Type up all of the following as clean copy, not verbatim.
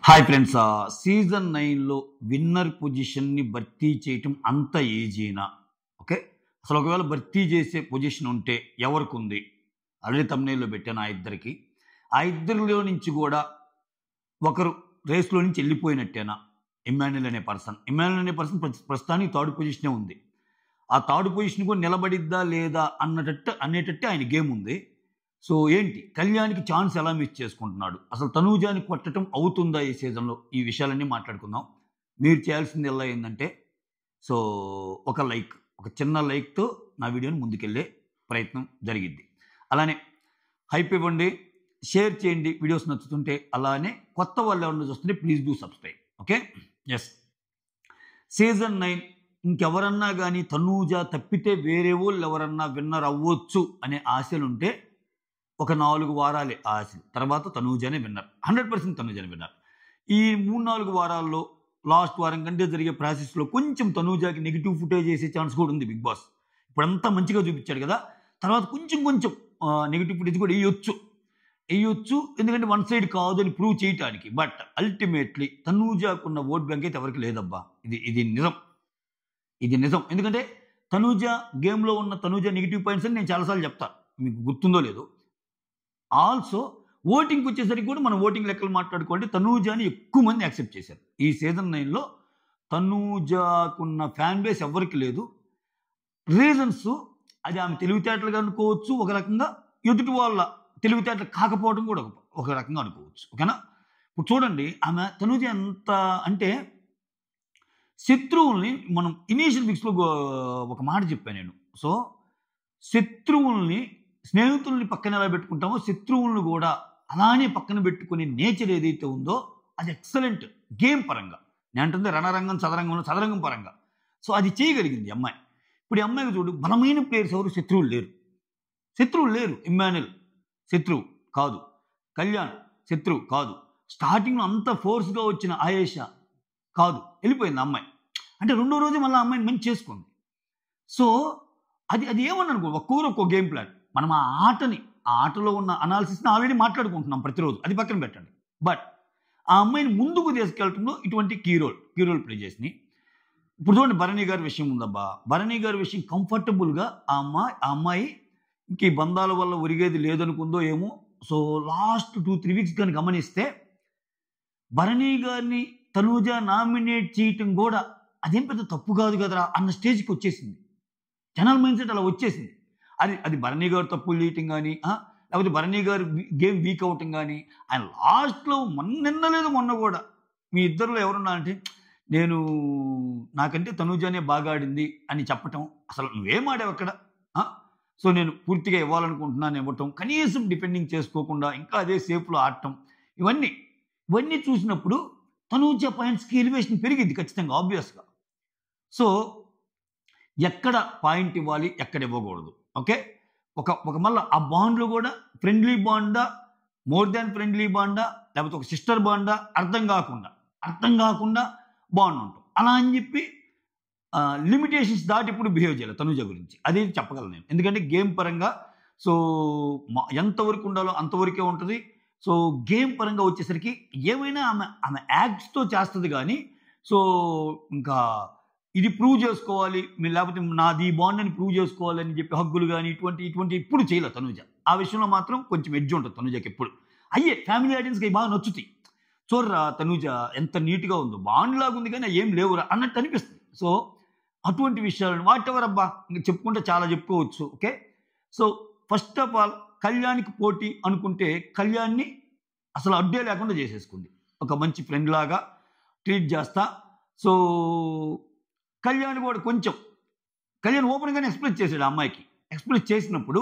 Hi friends, season 9లో winner పొజిషన్ని భర్తీ చేయటం అంత ఈజీనా? ఓకే, అసలు ఒకవేళ భర్తీ చేసే పొజిషన్ ఉంటే ఎవరికి ఉంది? ఆల్రెడీ తమ్నైల్లో పెట్టాను ఆ ఇద్దరికి. ఆ ఇద్దరిలో నుంచి కూడా ఒకరు రేస్లో నుంచి వెళ్ళిపోయినట్టేనా? ఇమ్మాన్యుల్ అనే పర్సన్ ప్రస్తుతానికి థర్డ్ పొజిషనే ఉంది. ఆ థర్డ్ పొజిషన్ కూడా నిలబడిద్దా లేదా అనేటట్టు ఆయన గేమ్ ఉంది. సో ఏంటి, కళ్యాణ్కి ఛాన్స్ ఎలా మిస్ చేసుకుంటున్నాడు? అసలు తనూజాని కొట్టడం అవుతుందా ఈ సీజన్లో? ఈ విషయాలన్నీ మాట్లాడుకుందాం. మీరు చేయాల్సింది ఎలా ఏంటంటే, సో ఒక చిన్న లైక్తో నా వీడియోని ముందుకెళ్ళే ప్రయత్నం జరిగిద్ది. అలానే హైప్ ఇవ్వండి, షేర్ చేయండి వీడియోస్ నచ్చుతుంటే. అలానే కొత్త వాళ్ళు ఎవరైనా చూస్తుంటే please do subscribe. Okay, yes. Season 9 ఇంకెవరన్నా కానీ తనూజ తప్పితే వేరే వాళ్ళు ఎవరన్నా విన్నర్ అవ్వచ్చు అనే ఆశలుంటే ఒక 4 వారాలే ఆశలు. తర్వాత తనూజనే విన్నర్, 100% తనూజనే విన్నర్. ఈ 3-4 వారాల్లో లాస్ట్ వారం కంటే జరిగే ప్రాసెస్లో కొంచెం తనూజాకి నెగిటివ్ ఫుటేజ్ వేసే ఛాన్స్ కూడా ఉంది బిగ్ బాస్. ఇప్పుడంతా మంచిగా చూపించాడు కదా, తర్వాత కొంచెం నెగిటివ్ ఫుటేజ్ కూడా వేయొచ్చు, ఎందుకంటే వన్ సైడ్ కాదు అని ప్రూవ్ చేయటానికి. బట్ అల్టిమేట్లీ తనూజాకున్న ఓట్ బ్యాంక్ అయితే ఎవరికి లేదబ్బా. ఇది నిజం. ఎందుకంటే గేమ్లో ఉన్న తనూజ నెగిటివ్ పాయింట్స్ అని నేను చాలాసార్లు చెప్తాను, మీకు గుర్తుందో లేదో. ఆల్సో ఓటింగ్కి వచ్చేసరికి కూడా మనం ఓటింగ్ లెక్కలు మాట్లాడుకోండి, తనూజాని ఎక్కువ మంది యాక్సెప్ట్ చేశారు. ఈ సీజన్ 9లో తనూజాకున్న ఫ్యాన్ బేస్ ఎవరికి లేదు. రీజన్స్ అది ఆమె తెలివితేటలుగా అనుకోవచ్చు, ఒక రకంగా ఎదుటి వాళ్ళ తెలివితేటలు కాకపోవడం కూడా ఒక రకంగా అనుకోవచ్చు. ఓకేనా? ఇప్పుడు చూడండి, తనూజ ఎంత అంటే శత్రువుల్ని, మనం ఇనీషియల్ వీక్స్లో ఒక మాట చెప్పాను నేను. సో శత్రువుల్ని, స్నేహితుల్ని పక్కన ఎలా పెట్టుకుంటామో శత్రువులను కూడా అలానే పక్కన పెట్టుకునే నేచర్ ఏదైతే ఉందో అది ఎక్సలెంట్ గేమ్ పరంగా. నేను అంటుంది రణరంగం, చదరంగం పరంగా. సో అది చేయగలిగింది అమ్మాయి. ఇప్పుడు ఈ అమ్మాయికి చూడు, బలమైన ప్లేయర్స్ ఎవరు? శత్రువులు లేరు. ఇమ్మాన్యుల్ శత్రువు కాదు, కళ్యాణ్ శత్రువు కాదు, స్టార్టింగ్లో అంత ఫోర్స్గా వచ్చిన ఆయేషా కాదు, వెళ్ళిపోయింది అమ్మాయి. అంటే రెండో రోజు మళ్ళీ అమ్మాయిని మంచి చేసుకుంది. సో అది ఏమన్నా అనుకో, ఒక్కో గేమ్ ప్లాన్. మనం ఆ ఆటలో ఉన్న అనాలిసిస్ని ఆల్రెడీ మాట్లాడుకుంటున్నాం ప్రతిరోజు, అది పక్కన పెట్టండి. బట్ ఆ అమ్మాయిని ముందుకు తీసుకెళ్లడంలో ఇటువంటి కీ రోల్ ప్లే చేసి. ఇప్పుడు చూడండి, భరణి గారి విషయం ఉందబ్బా. భరణి గారి విషయం కంఫర్టబుల్గా ఆ అమ్మాయి ఇంక ఈ బంధాల వల్ల ఒరిగేది లేదనుకుందో ఏమో. సో లాస్ట్ 2-3 వీక్స్ కానీ గమనిస్తే భరణి గారిని తనూజ నామినేట్ చేయటం కూడా అదేం పెద్ద తప్పు కాదు కదరా అన్న స్టేజ్కి వచ్చేసింది. జనరల్ మైండ్ సెట్ అలా వచ్చేసింది. అది భరణి గారు తప్పులు చేయటం కానీ, లేకపోతే భరణి గారు గేమ్ వీక్ అవటం కానీ. ఆయన లాస్ట్లో మొన్న కూడా మీ ఇద్దరిలో ఎవరున్నా అంటే, నాకంటే తనూజానే బాగా ఆడింది అని చెప్పటం. అసలు నువ్వేం ఆడావు అక్కడ? సో నేను పూర్తిగా ఇవ్వాలనుకుంటున్నాను ఇవ్వటం, కనీసం డిఫెండింగ్ చేసుకోకుండా ఇంకా అదే సేఫ్లో ఆడటం, ఇవన్నీ చూసినప్పుడు తనూజ పాయింట్స్కి ఎలివేషన్ పెరిగింది ఖచ్చితంగా, ఆబ్వియస్గా. సో ఎక్కడ పాయింట్ ఇవ్వాలి, ఎక్కడ ఇవ్వకూడదు. ఓకే, ఒక మళ్ళీ ఆ బాండ్లో కూడా ఫ్రెండ్లీ బాండా, మోర్ దాన్ ఫ్రెండ్లీ బాండా, లేకపోతే ఒక సిస్టర్ బాండా, అర్థం కాకుండా బాండ్ ఉంటాం. అలా అని చెప్పి లిమిటేషన్స్ దాటి ఇప్పుడు బిహేవ్ చేయాలి తనూజ గురించి, అదే చెప్పగలను నేను. ఎందుకంటే గేమ్ పరంగా సో ఎంతవరకు ఉండాలో అంతవరకే ఉంటుంది. సో గేమ్ పరంగా వచ్చేసరికి ఏమైనా ఆమె యాక్ట్స్తో చేస్తుంది కానీ, సో ఇంకా ఇది ప్రూవ్ చేసుకోవాలి, లేకపోతే నాది బాండ్ అని ప్రూవ్ చేసుకోవాలని చెప్పి హగ్గులు కానీ ఇటువంటి ఇప్పుడు చేయలేదు తనూజ. ఆ విషయంలో మాత్రం కొంచెం ఎడ్జ్ ఉంటుంది తనూజకి ఎప్పుడు. ఫ్యామిలీ ఆడియన్స్కి బాగా నచ్చుతాయి. చూడరా తనూజ ఎంత నీట్గా ఉందో, బాండ్ లాగా ఉంది కానీ ఏం లేవురా అన్నట్టు అనిపిస్తుంది. సో అటువంటి విషయాలను వాటెవర్ అబ్బా ఇంకా చెప్పుకుంటే చాలా చెప్పుకోవచ్చు. Okay, so first of all కళ్యాణ్కి పోటీ అనుకుంటే కళ్యాణ్ని అసలు అడ్డే లేకుండా చేసేసుకుంది. ఒక మంచి ఫ్రెండ్ లాగా ట్రీట్ చేస్తా. సో కళ్యాణ్ కూడా కళ్యాణ్ ఓపెన్గానే ఎక్స్ప్రెస్ చేశాడు ఆ అమ్మాయికి. ఎక్స్ప్రెస్ చేసినప్పుడు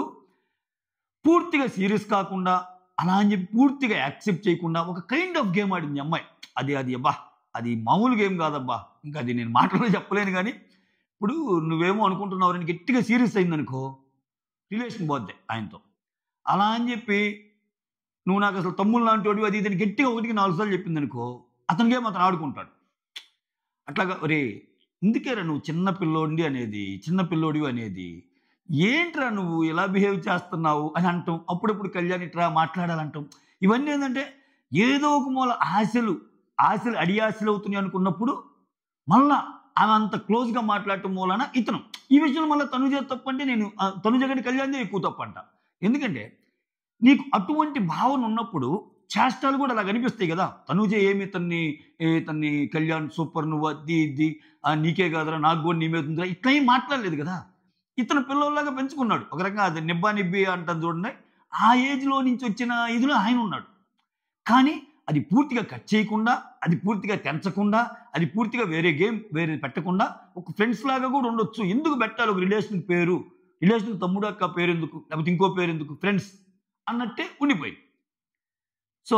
పూర్తిగా సీరియస్ కాకుండా, అలా అని చెప్పి పూర్తిగా యాక్సెప్ట్ చేయకుండా ఒక కైండ్ ఆఫ్ గేమ్ ఆడింది అమ్మాయి. అది మామూలు గేమ్ కాదబ్బా. ఇంకా అది నేను మాటలో చెప్పలేను. కానీ ఇప్పుడు నువ్వేమో అనుకుంటున్నావు, నేను గట్టిగా సీరియస్ అయిందనుకో, రిలేషన్ పోద్ది ఆయనతో. అలా అని చెప్పి నువ్వు నాకు అసలు తమ్ముళ్ళు లాంటి వాడివి అది ఇదని గట్టిగా 1-4 సార్లు చెప్పింది అనుకో, అతనికే మాత్రం ఆడుకుంటాడు. అట్లాగా ఇందుకేరా నువ్వు చిన్నపిల్లోడివి అనేది, ఏంట్రా నువ్వు ఇలా బిహేవ్ చేస్తున్నావు అని అంటాం. అప్పుడప్పుడు కళ్యాణ్ ఇట్లా మాట్లాడాలంటాం. ఇవన్నీ ఏంటంటే ఏదో ఒక మూల ఆశలు ఆశలు అడియాశలు అవుతున్నాయి అనుకున్నప్పుడు మళ్ళా ఆమె అంత క్లోజ్గా మాట్లాడటం మూలన ఇతను ఈ విషయంలో మళ్ళీ తనుజ తప్పు అంటే నేను తనుజ కంటే కళ్యాణ్ ఎక్కువ తప్పు అంట. ఎందుకంటే నీకు అటువంటి భావన ఉన్నప్పుడు చేష్టాలు కూడా అలా కనిపిస్తాయి కదా. తనుజ ఏమి ఇతన్ని కళ్యాణ్ సూపర్, నువ్వు అది ఇది నీకే కాదురా, నాకు కూడా నీ మీద ఉందిరా, ఇట్లా ఏం మాట్లాడలేదు కదా. ఇతను పిల్లల్లాగా పెంచుకున్నాడు. ఒక రకంగా అది నిబ్బా నిబ్బి అంటాను చూడండి, ఆ ఏజ్లో నుంచి వచ్చిన ఇదిలో ఆయన ఉన్నాడు. కానీ అది పూర్తిగా కట్ చేయకుండా, అది పూర్తిగా తెంచకుండా, అది పూర్తిగా వేరే గేమ్ వేరే పెట్టకుండా ఒక ఫ్రెండ్స్ లాగా కూడా ఉండొచ్చు. ఎందుకు పెట్టాలి ఒక రిలేషన్ పేరు? రిలేషన్ తమ్ముడు అక్క పేరు ఎందుకు, లేకపోతే ఇంకో పేరు ఎందుకు, ఫ్రెండ్స్ అన్నట్టే ఉండిపోయింది. సో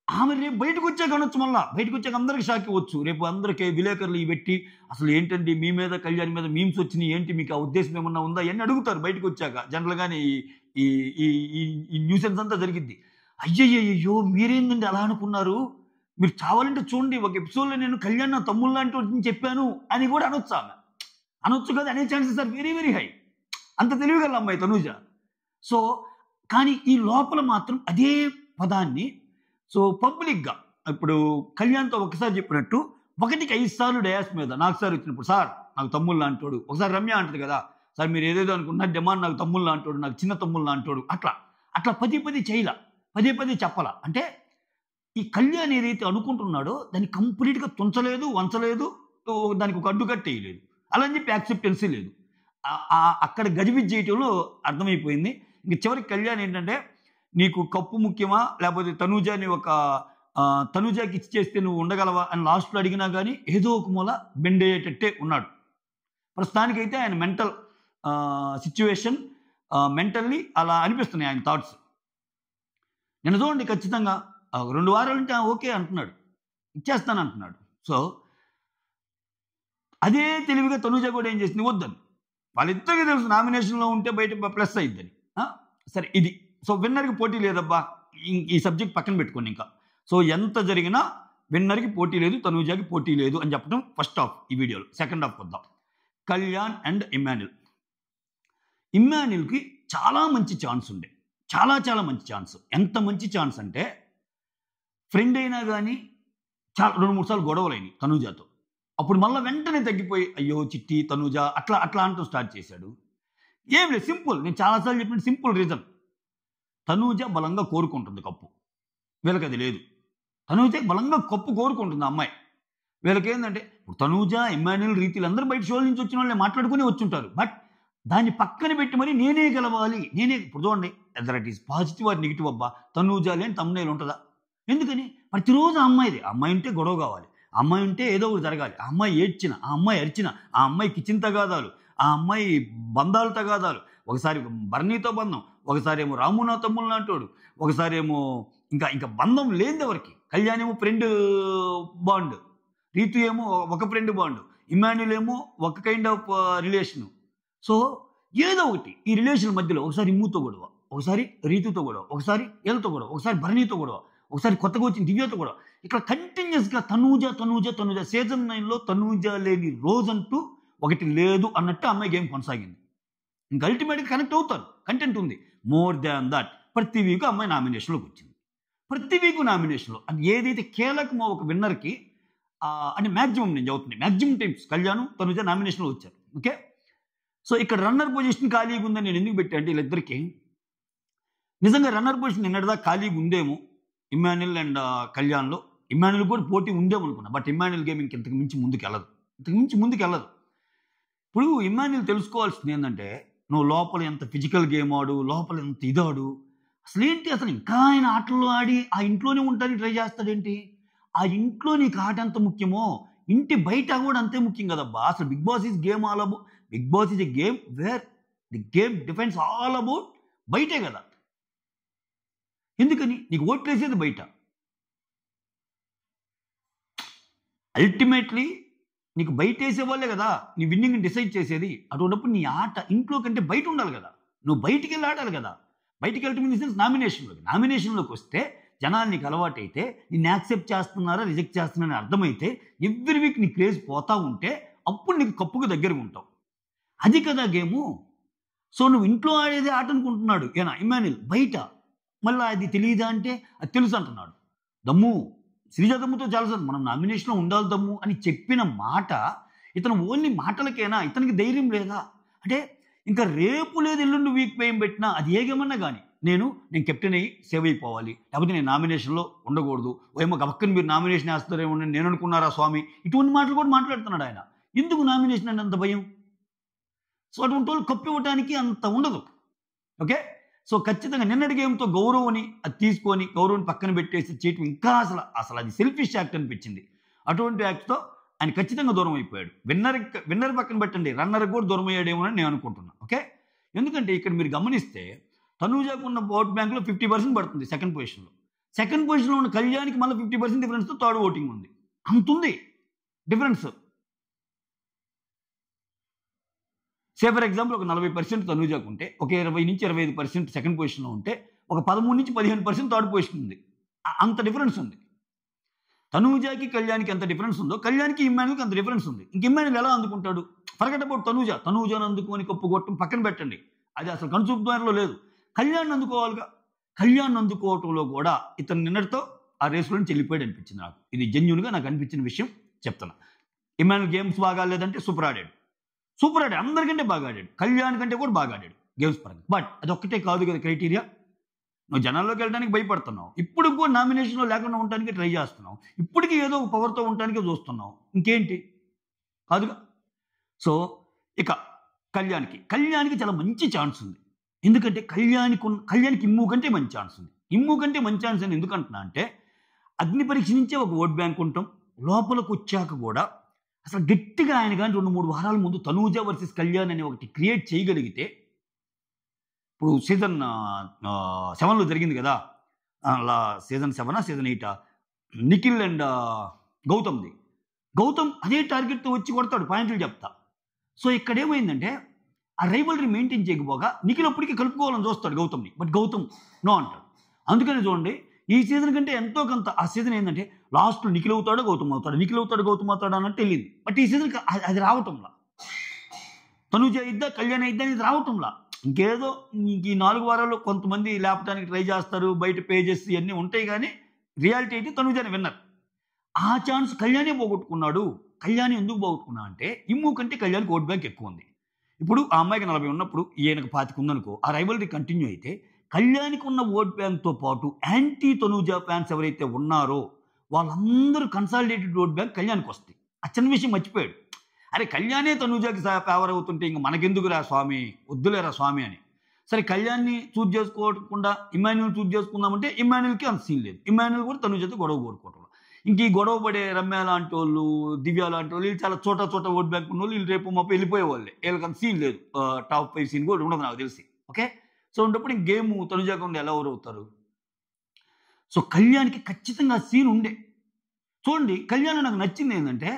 ఆమె రేపు బయటకు వచ్చాక అనొచ్చు, మళ్ళీ బయటకు వచ్చాక అందరికి షాక్ ఇవ్వచ్చు. రేపు అందరికీ విలేకరులు పెట్టి అసలు ఏంటండి మీ మీద కళ్యాణ్ మీద మీమ్స్ వచ్చినాయి, ఏంటి మీకు ఆ ఉద్దేశం ఏమన్నా ఉందా అని అడుగుతారు బయటకు వచ్చాక. జనరల్గానే ఈ ఈ న్యూసెన్స్ అంతా జరిగింది. అయ్యయ్యో మీరేందండి అలా అనుకున్నారు, మీరు చావాలంటే చూడండి ఒక ఎపిసోడ్లో నేను కళ్యాణ్ నా తమ్ముళ్ళు లాంటి వాడిని చెప్పాను అని కూడా అనొచ్చు. ఆమె అనొచ్చు కదా, అనే chances are very very high. అంత తెలివిగల అమ్మాయి తనూజ. సో కానీ ఈ లోపల మాత్రం అదే పదాన్ని సో పబ్లిక్గా ఇప్పుడు కళ్యాణ్తో ఒకసారి చెప్పినట్టు 1కి 5 సార్లు డయాస్ మీద నాకు సార్ వచ్చినప్పుడు, సార్ నాకు తమ్ముళ్ళు లాంటోడు. ఒకసారి రమ్య అంటది కదా, సార్ మీరు ఏదేదో అనుకుంటున్నారు, డిమాండ్ నాకు తమ్ముళ్ళు లాంటోడు, నాకు చిన్న తమ్ముళ్ళు లాంటోడు, అట్లా పదే చేయలా, పదే చెప్పాల. అంటే ఈ కళ్యాణ్ ఏదైతే అనుకుంటున్నాడో దాన్ని కంప్లీట్గా తుంచలేదు, వంచలేదు, దానికి ఒక అడ్డుకట్టేయలేదు. అలా అని చెప్పి యాక్సెప్టెన్సీ లేదు. అక్కడ గజిబిజి చేయటంలో అర్థమైపోయింది. ఇంక చివరికి కళ్యాణ్ ఏంటంటే, నీకు కప్పు ముఖ్యమా లేకపోతే తనూజాని తనూజాకి ఇచ్చి చేస్తే నువ్వు ఉండగలవా అని లాస్ట్లో అడిగినా కానీ ఏదో ఒక మూల బెండ్ అయ్యేటట్టే ఉన్నాడు. ప్రస్తుతానికైతే ఆయన మెంటల్ సిచ్యువేషన్ మెంటల్లీ అలా అనిపిస్తున్నాయి ఆయన థాట్స్. నేను చూడండి ఖచ్చితంగా 2 వారాలు ఉంటే ఓకే అంటున్నాడు, ఇచ్చేస్తాను అంటున్నాడు. సో అదే తెలివిగా తనూజ కూడా ఏం చేసింది, వద్దని. వాళ్ళిద్దరికీ తెలుసు నామినేషన్లో ఉంటే బయట ప్లస్ అయిద్దని. సరే ఇది సో విన్నర్కి పోటీ లేదబ్బా, ఈ సబ్జెక్ట్ పక్కన పెట్టుకోండి. ఇంకా సో ఎంత జరిగినా విన్నర్కి పోటీ లేదు, తనూజాకి పోటీ లేదు అని చెప్పడం ఫస్ట్ హాఫ్ ఈ వీడియోలో. సెకండ్ హాఫ్ వద్దాం. కళ్యాణ్ అండ్ ఇమ్మాన్యుల్కి చాలా మంచి ఛాన్స్ ఉండే, చాలా మంచి ఛాన్స్. ఎంత మంచి ఛాన్స్ అంటే ఫ్రెండ్ అయినా కానీ చాలా 2-3 సార్లు గొడవలైనవి తనూజాతో. అప్పుడు మళ్ళీ వెంటనే తగ్గిపోయి అయ్యో చిట్టి తనూజ అట్లా అంటూ స్టార్ట్ చేశాడు. ఏం లేదు, సింపుల్, నేను చాలాసార్లు చెప్పిన సింపుల్ రీజన్. తనూజ బలంగా కోరుకుంటుంది కప్పు, వీళ్ళకి అది లేదు. తనూజ బలంగా కప్పు కోరుకుంటుంది అమ్మాయి. వీళ్ళకి ఏంటంటే ఇప్పుడు తనూజ ఇమ్మాన్యుల్ రీతిలు అందరూ బయట షోల నుంచి వచ్చిన వాళ్ళే మాట్లాడుకుని వచ్చుంటారు. బట్ దాన్ని పక్కన పెట్టి మరి నేనే గెలవాలి, ఇప్పుడు చూడండి either it is positive or negative అబ్బా, తనూజ లేని తమ్మునేలు ఉంటుందా? ఎందుకని ప్రతిరోజు ఆ అమ్మాయి ఉంటే గొడవ కావాలి, ఆ అమ్మాయి ఉంటే ఏదో ఒకటి జరగాలి. ఆ అమ్మాయి ఏడ్చిన, ఆ అమ్మాయి అరిచిన, ఆ అమ్మాయి కిచెన్ తగాదాలు, ఆ అమ్మాయి బంధాలు తగాదాలు, ఒకసారి బర్నీతో బంధం, ఒకసారి ఏమో రామునా తమ్ముళ్ళు అంటాడు, ఒకసారి ఏమో ఇంకా బంధం లేనిది ఎవరికి. కళ్యాణ్ ఏమో ఫ్రెండ్ బాండ్, రీతు ఏమో ఒక ఫ్రెండ్ బాండ్, ఇమ్మాన్యుల్ ఏమో ఒక కైండ్ ఆఫ్ రిలేషను. సో ఏదో ఒకటి ఈ రిలేషన్ మధ్యలో ఒకసారి ఇమ్ముతో గొడవ, ఒకసారి రీతుతో గొడవ, ఒకసారి ఏళ్ళతో గొడవ, ఒకసారి భరణితో గొడవ, ఒకసారి కొత్తగా వచ్చిన దివ్యతో గొడవ. ఇక్కడ కంటిన్యూస్గా తనూజ సీజన్ 9లో తనూజ లేని రోజంటూ ఒకటి లేదు అన్నట్టు అమ్మాయి గేమ్ కొనసాగింది. ఇంకా అల్టిమేట్గా కనెక్ట్ అవుతారు, కంటెంట్ ఉంది. మోర్ దాన్ దట్ ప్రతి వీక్ అమ్మాయి నామినేషన్లోకి వచ్చింది. ప్రతి వీక్ నామినేషన్లో అది ఏదైతే కీలకమో ఒక విన్నర్కి అంటే మ్యాక్సిమం నేను చదువుతుంది, మ్యాక్సిమం టైమ్స్ కళ్యాణ్ తనూజ నామినేషన్లో వచ్చారు. ఓకే, సో ఇక్కడ రన్నర్ పొజిషన్ ఖాళీగా ఉందని నేను ఎందుకు పెట్టా అంటే వీళ్ళిద్దరికీ నిజంగా రన్నర్ పొజిషన్ నిన్నటిదా ఖాళీగా ఉందేమో ఇమ్మాన్యుల్ అండ్ కళ్యాణ్లో. ఇమ్మాన్యుల్ కూడా పోటీ ఉందేమో అనుకున్నా, బట్ ఇమ్మాన్యుల్ గేమ్ ఇంతకు మించి ముందుకు వెళ్ళదు. ఇప్పుడు ఇమ్మాన్యుల్ తెలుసుకోవాల్సింది ఏంటంటే, నువ్వు లోపల ఎంత ఫిజికల్ గేమ్ ఆడు, లోపల ఎంత ఇదాడు, అసలు ఇంకా ఆయన ఆటల్లో ఆడి ఆ ఇంట్లోనే ఉంటానికి ట్రై చేస్తాడేంటి? ఆ ఇంట్లో నీకు ఆట ఎంత ముఖ్యమో ఇంటి బయట కూడా అంతే ముఖ్యం కదబ్బా. అసలు Bigg Boss is game all about, Bigg Boss is a game where the game depends all about బయటే కదా. ఎందుకని నీకు ఓట్లు వేసేది బయట. అల్టిమేట్లీ నీకు బయట వేసే వాళ్ళే కదా నీ విన్నింగ్ డిసైడ్ చేసేది. అటువంటిప్పుడు నీ ఆట ఇంట్లో కంటే బయట ఉండాలి కదా, నువ్వు బయటికి వెళ్ళి ఆడాలి కదా. బయటికి వెళ్ళటం ఇన్ ది సెన్స్ నామినేషన్లోకి వస్తే జనాలు నీకు అలవాటు అయితే, నిన్ను యాక్సెప్ట్ చేస్తున్నారా రిజెక్ట్ చేస్తున్నారని అర్థమైతే ఎవ్రీ వీక్ నీ క్రేజ్ పోతా ఉంటే అప్పుడు నీకు కప్పుకు దగ్గరగా ఉంటావు. అది కదా గేము. సో నువ్వు ఇంట్లో ఆడేది ఆట అనుకుంటున్నాడు ఇమ్మాన్యుల్, బయట మళ్ళీ అది తెలియదా అంటే అది తెలుసు అంటున్నాడు. దమ్ము శ్రీజ తమ్ముతో చాలాసార్లు మనం నామినేషన్లో ఉండాలి తమ్ము అని చెప్పిన మాట ఇతను ఓన్లీ మాటలకేనా? ఇతనికి ధైర్యం లేదా? అంటే ఇంకా రేపు లేదు ఎల్లుండి వీక్ పేయం పెట్టినా అది ఏగేమన్నా కానీ నేను కెప్టెన్ అయ్యి సేవ్ అయిపోవాలి, లేకపోతే నేను నామినేషన్లో ఉండకూడదు, ఏమో గబక్కని మీరు నామినేషన్ వేస్తారేమో నేను అనుకున్నారా స్వామి, ఇటువంటి మాటలు కూడా మాట్లాడుతున్నాడు ఆయన. ఎందుకు నామినేషన్ అని అంత భయం? సో అటువంటి వాళ్ళు కప్పు ఇవ్వడానికి అంత ఉండదు. ఓకే, సో ఖచ్చితంగా నిన్నటి గేమ్తో గౌరవని అది తీసుకొని గౌరవాన్ని పక్కన పెట్టేసి చేయటం ఇంకా అసలు అది సెల్ఫిష్ యాక్ట్ అనిపించింది. అటువంటి యాక్ట్తో ఆయన ఖచ్చితంగా దూరం అయిపోయాడు. విన్నర్ పక్కన పెట్టండి, రన్నర్కి కూడా దూరం అయ్యాడేమోనని నేను అనుకుంటున్నాను. ఓకే, ఎందుకంటే ఇక్కడ మీరు గమనిస్తే తనూజాకు ఉన్న ఓట్ బ్యాంక్లో 50% పడుతుంది సెకండ్ పొజిషన్లో. సెకండ్ పొజిషన్లో ఉన్న కళ్యాణ్కి మళ్ళీ 50% డిఫరెన్స్తో థర్డ్ ఓటింగ్ ఉంది. అంతుంది డిఫరెన్స్. సే ఫర్ ఎగ్జాంపుల్ ఒక 40% తనూజాకు ఉంటే, ఒక 20 నుంచి 25% సెకండ్ పొజిషన్లో ఉంటే, ఒక 13 నుంచి 15% థర్డ్ పొజిషన్ ఉంది. అంత డిఫరెన్స్ ఉంది. తనూజాకి కళ్యాణ్కి ఎంత డిఫరెన్స్ ఉందో కళ్యాణ్కి ఇమ్మాన్యుల్కి అంత డిఫరెన్స్ ఉంది. ఇంక ఇమ్మాన్యుల్ ఎలా అందుకుంటాడు? ఫర్గెట్ అబౌట్ తనూజాను అందుకొని కప్పు కొట్టడం పక్కన పెట్టండి, అది అసలు కనుచూపు ద్వారంలో లేదు. కళ్యాణ్ అందుకోవాలిగా. కళ్యాణ్ అందుకోవటంలో కూడా ఇతను నిన్నటితో ఆ రేసులో నుంచి వెళ్ళిపోయాడు అనిపించింది నాకు. ఇది జెన్యూన్గా నాకు అనిపించిన విషయం చెప్తున్నా. ఇమ్మాన్యుల్ గేమ్స్ బాగా లేదంటే సూపర్ ఆడాడు, అందరికంటే బాగా ఆడాడు, కళ్యాణ్ కంటే కూడా బాగా ఆడాడు గేమ్స్ పరంగా. బట్ అదొక్కటే కాదు కదా క్రైటీరియా. నువ్వు జనాల్లోకి వెళ్ళడానికి భయపడుతున్నావు, ఇప్పుడు కూడా నామినేషన్లో లేకుండా ఉండడానికి ట్రై చేస్తున్నావు, ఇప్పటికీ ఏదో ఒక పవర్తో ఉండటానికే చూస్తున్నావు, ఇంకేంటి కాదుగా. సో ఇక కళ్యాణ్కి చాలా మంచి ఛాన్స్ ఉంది. ఎందుకంటే కళ్యాణ్కి ఇమ్ము కంటే మంచి ఛాన్స్ ఉంది. ఇమ్ము కంటే మంచి ఛాన్స్ అని ఎందుకంటున్నా అంటే, అగ్ని పరీక్ష నుంచే ఒక ఓట్ బ్యాంక్ ఉంటాం, లోపలికి వచ్చాక కూడా అసలు గట్టిగా ఆయన కానీ 2-3 వారాల ముందు తనూజ వర్సెస్ కళ్యాణ్ అని ఒకటి క్రియేట్ చేయగలిగితే, ఇప్పుడు సీజన్ 7లో జరిగింది కదా, అలా season 7 season 8 Nikhil and Gautam అదే టార్గెట్తో వచ్చి కొడతాడు, పాయింట్లు చెప్తా. సో ఇక్కడ ఏమైందంటే ఆ రైవల్రీ మెయింటైన్ చేయకపోగా నిఖిల్ అప్పటికీ కలుపుకోవాలని చూస్తాడు గౌతమ్ని, బట్ గౌతమ్ నో అంటాడు. అందుకని చూడండి, ఈ సీజన్ కంటే ఎంతో కొంత ఆ సీజన్ ఏంటంటే లాస్ట్లో నిఖిల్ అవుతాడో గౌతమ్ అవుతాడు అన్నట్టు వెళ్ళింది. బట్ ఈ సీజన్కి అది రావటంలా, తనూజ ఇద్దా కళ్యాణ్ ఇద్దా అనేది రావటంలా. ఇంకేదో ఇంక ఈ 4 వారాల్లో కొంతమంది లేపడానికి ట్రై చేస్తారు, బయట పేజెస్ ఇవన్నీ ఉంటాయి, కానీ రియాలిటీ అయితే తనూజాని విన్నర్. ఆ ఛాన్స్ కళ్యాణే పోగొట్టుకున్నాడు. కళ్యాణ్ ఎందుకు పోగొట్టుకున్నా అంటే, ఇమ్ము కంటే కళ్యాణ్కి ఓట్ బ్యాంక్ ఎక్కువ ఉంది. ఇప్పుడు ఆ అమ్మాయికి 40 ఉన్నప్పుడు ఈయనకు 25 ఉందనుకో, ఆ రైవల్రీ కంటిన్యూ అయితే కళ్యాణ్కి ఉన్న ఓట్ బ్యాంక్తో పాటు యాంటీ తనూజా ఫ్యాన్స్ ఎవరైతే ఉన్నారో వాళ్ళందరూ కన్సాలిడేటెడ్ ఓట్ బ్యాంక్ కళ్యాణ్కి వస్తాయి. ఆ చిన్న విషయం మర్చిపోయాడు. అరే కళ్యాణే తనూజాకి ఫేవర్ అవుతుంటే ఇంక మనకెందుకురా స్వామి, వద్దులేరా స్వామి అని. సరే కళ్యాణ్ని చూజ్ చేసుకోకుండా ఇమ్మాన్యుల్ చూజ్ చేసుకుందామంటే ఇమ్మాన్యుల్కి అంత సీన్ లేదు. ఇమ్మాన్యుల్ కూడా తనూజాతో గొడవ కోరుకోవటం. ఇంక ఈ గొడవ పడే రమ్య లాంటి వాళ్ళు, దివ్య లాంటి వాళ్ళు, వీళ్ళు చాలా చోట ఓట్ బ్యాంక్ ఉన్న వాళ్ళు, వీళ్ళు రేపు మాపు వెళ్ళిపోయే వాళ్ళే, వీళ్ళకి అంత సీన్ లేదు. టాప్ 5 సీన్ కూడా ఉండదు నాకు తెలిసి. ఓకే, సో ఉన్నప్పుడు ఇంక గేమ్ తనుజాగా ఉండి ఎలా ఎవరు అవుతారు? సో కళ్యాణ్కి ఖచ్చితంగా సీన్ ఉండే. చూడండి, కళ్యాణ్ నాకు నచ్చింది ఏంటంటే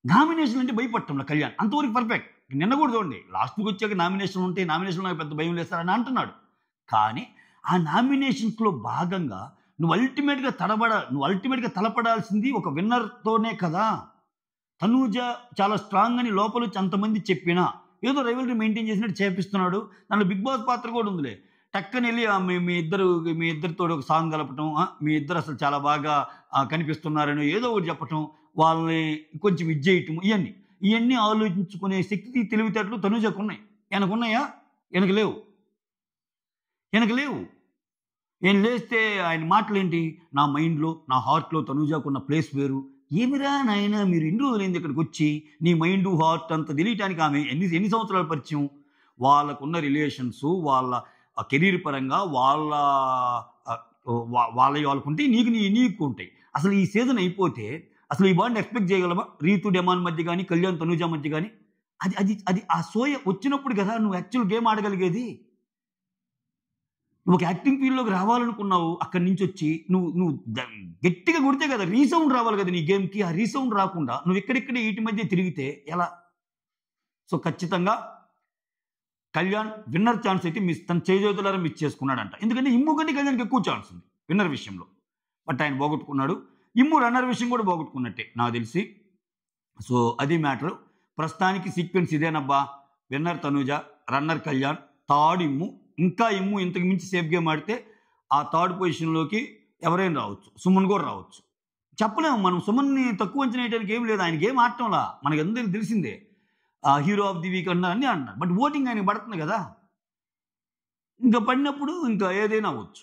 నామినేషన్ అంటే భయపడటంలో కళ్యాణ్ అంతవరకు పర్ఫెక్ట్. నిన్న కూడా చూడండి, లాస్ట్కి వచ్చాక నామినేషన్ ఉంటే నామినేషన్ నాకు పెద్ద భయం లేస్తారని అంటున్నాడు. కానీ ఆ నామినేషన్స్లో భాగంగా నువ్వు అల్టిమేట్గా తలపడాల్సింది ఒక విన్నర్తోనే కదా. తనూజ చాలా స్ట్రాంగ్ అని లోపల వచ్చి అంతమంది చెప్పినా ఏదో రైవల్రీ మెయింటైన్ చేసినట్టు చేపిస్తున్నాడు. దానిలో బిగ్ బాస్ పాత్ర కూడా ఉందిలే. టక్కని వెళ్ళి మీ ఇద్దరితో ఒక సాంగ్ కలపటం, మీ ఇద్దరు అసలు చాలా బాగా కనిపిస్తున్నారని ఏదో ఒకటి చెప్పటం, వాళ్ళని కొంచెం చేయటం, ఇవన్నీ ఆలోచించుకునే శక్తి, తెలివితేటలు తనూజకు ఉన్నాయి. వెనకున్నాయా? వెనక లేవు. నేను లేస్తే ఆయన మాటలేంటి, నా మైండ్లో నా హార్ట్లో తనూజాకున్న ప్లేస్ వేరు. ఏమిరా నాయన, మీరు ఇన్ని రోజులైంది ఇక్కడికి వచ్చి, నీ మైండ్ హార్ట్ అంతా తెలియటానికి ఆమె ఎన్ని సంవత్సరాల పరిచయం, వాళ్ళకున్న రిలేషన్స్, వాళ్ళ కెరీర్ పరంగా వాళ్ళకుంటే నీకు ఉంటాయి. అసలు ఈ సీజన్ అయిపోతే అసలు ఈ బాండ్ ఎక్స్పెక్ట్ చేయగలమా? రీతు డెమాన్ మధ్య కానీ, కళ్యాణ్ తనూజా మధ్య కానీ? అది ఆ సోయ వచ్చినప్పుడు కదా నువ్వు యాక్చువల్ గేమ్ ఆడగలిగేది. నువ్వు ఒక యాక్టింగ్ ఫీల్డ్లోకి రావాలనుకున్నావు, అక్కడి నుంచి వచ్చి నువ్వు గట్టిగా కొడితే కదా రీసౌండ్ రావాలి కదా నీ గేమ్కి. ఆ రీసౌండ్ రాకుండా నువ్వు ఇక్కడిక్కడే వీటి మధ్య తిరిగితే ఎలా? సో ఖచ్చితంగా కళ్యాణ్ విన్నర్ ఛాన్స్ అయితే తన చేజోతులారా మిస్ చేసుకున్నాడంట. ఎందుకంటే ఇమ్ము కంటే కళ్యాణ్కి ఎక్కువ ఛాన్స్ ఉంది విన్నర్ విషయంలో, బట్ ఆయన పోగొట్టుకున్నాడు. ఇమ్ము రన్నర్ విషయం కూడా పోగొట్టుకున్నట్టే నాకు తెలిసి. సో అది మ్యాటర్. ప్రస్తుతానికి సీక్వెన్స్ ఇదేనబ్బా. Winner Tanuja, runner Kalyan, third Immu. ఇంకా ఇమ్ము ఇంతకు మించి సేఫ్ గేమ్ ఆడితే ఆ థర్డ్ పొజిషన్లోకి ఎవరైనా రావచ్చు, సుమన్ కూడా రావచ్చు. చెప్పలేము. మనం సుమన్‌ని తక్కువ అంచనా వేయడానికి ఏమి లేదు. ఆయన గేమ్ ఆడటంలా. మనకందరికి తెలిసిందే. హీరో ఆఫ్ ది వీక్ అన్నారు, అన్నీ అంటున్నారు. బట్ ఓటింగ్ ఆయనకి పడుతుంది కదా! ఇంకా పడినప్పుడు ఇంకా ఏదైనా అవ్వచ్చు.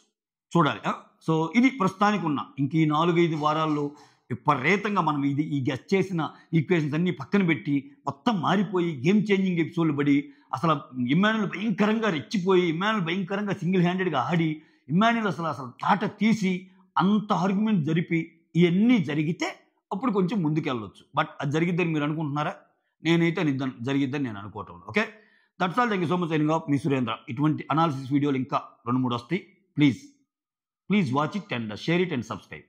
చూడాలి. సో, ఇది ప్రస్తుతానికున్న. ఇంక ఈ 4, 5 వారాల్లో విపరీతంగా మనం ఈ గెస్ చేసిన ఈక్వేషన్స్ అన్నీ పక్కన పెట్టి, మొత్తం మారిపోయి గేమ్ చేంజింగ్ ఎపిసోడ్‌లు పడి, అసల ఇమ్మాన్యుల్ భయంకరంగా రెచ్చిపోయి, ఇమ్మాన్యుల్ భయంకరంగా సింగిల్ హ్యాండెడ్‌గా ఆడి, ఇమ్మాన్యుల్ అసలు తాట తీసి, అంత ఆర్గ్యుమెంట్ జరిపి, ఇయన్నీ జరిగితే అప్పుడు కొంచెం ముందుకెళ్ళొచ్చు. బట్ అది జరిగిద్దని మీరు అనుకుంటున్నారా? నేనైతే జరిగిద్దని నేను అనుకోవటం లేదు. Okay. That's all. Thank you so much. Signing off. మీ సురేంద్ర. ఇటువంటి అనాలిసిస్ వీడియోలు ఇంకా 2, 3 వస్తాయి. Please watch it and share it and subscribe.